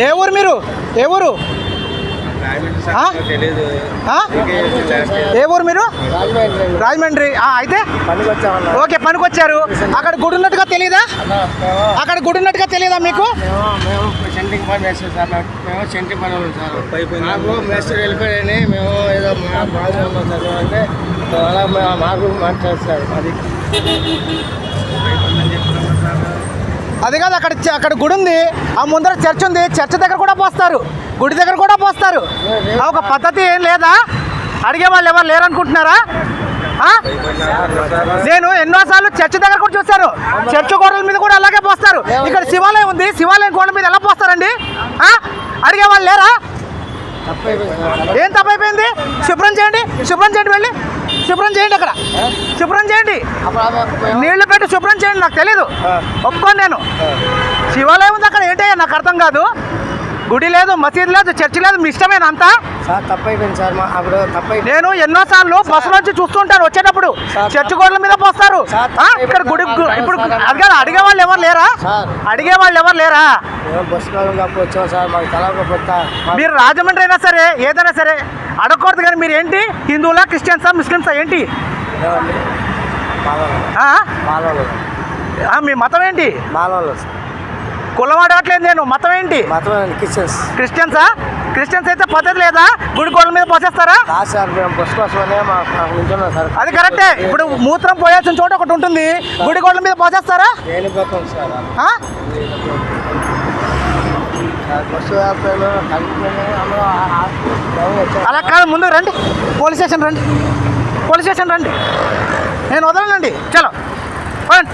ఏ ఊరు మీరు? ఏ ఊరు? ఏ ఊరు మీరు? రాజమండ్రి. అయితే ఓకే, పనికొచ్చారు. అక్కడ గుడి ఉన్నట్టుగా తెలియదా? అక్కడ గుడి ఉన్నట్టుగా తెలియదా మీకు? వెళ్ళిపోయాయని మేము ఏదో అంటే అలా మాకు మాట్లాడతారు. అది కాదు, అక్కడ గుడి ఉంది, ఆ ముందర చర్చ్ ఉంది, చర్చ్ దగ్గర కూడా పోస్తారు, గుడి దగ్గర కూడా పోస్తారు. ఒక పద్ధతి ఏం లేదా? అడిగే వాళ్ళు ఎవరు లేరనుకుంటున్నారా? నేను ఎన్నోసార్లు చర్చ్ దగ్గర కూడా చూస్తాను, చర్చ్ గోడల మీద కూడా అలాగే పోస్తారు. ఇక్కడ శివాలయం ఉంది, శివాలయం గోడల మీద ఎలా పోస్తారండి? అడిగే వాళ్ళు లేరా? ఏం తప్పైపోయింది? శుభ్రం చేయండి, శుభ్రం చేయండి, వెళ్ళి శుభ్రం చేయండి, అక్కడ శుభ్రం చేయండి, నీళ్లు పెట్టి శుభ్రం చేయండి. నాకు తెలీదు, ఒప్పుకోను నేను. శివాలయం ఉంది అక్కడ, ఏంటయ్యా నాకు అర్థం కాదు. గుడి లేదు, మసీదు లేదు, చర్చి లేదు, మీ ఇష్టమేనా అంతా? తప్పైపోయింది సార్, అప్పుడు తప్పైపోయింది. నేను ఎన్నోసార్లు బస్సు నుంచి చూస్తుంటాను, వచ్చేటప్పుడు చర్చి గోడల మీద పోస్తారు. ఇక్కడ గుడి ఇప్పుడు అది కాదు, అడిగే వాళ్ళు ఎవరు లేరా? అడిగే వాళ్ళు ఎవరు లేరా? వచ్చాం సార్, మాకు తలకపోతా. మీరు రాజమండ్రి అయినా సరే, ఏదైనా సరే అడగకూడదు. కానీ మీరు ఏంటి, హిందువులా, క్రిస్టియన్సా, ముస్లిమ్సా, ఏంటి? మీ మతం ఏంటి? కులం అడగట్లేదు నేను, మతం ఏంటి? క్రిస్టియన్సా? క్రిస్టియన్స్ అయితే పద్ధతి లేదా? గుడి గోడల మీద పోసేస్తారా? అది కరెక్టే. ఇప్పుడు మూత్రం పోయాల్సిన చోట ఒకటి ఉంటుంది, గుడి గోడల మీద పోసేస్తారా? అలా కాదు, ముందు రండి, పోలీస్ స్టేషన్ రండి, పోలీస్ స్టేషన్ రండి, నేను వదలనండి. చలో రండి.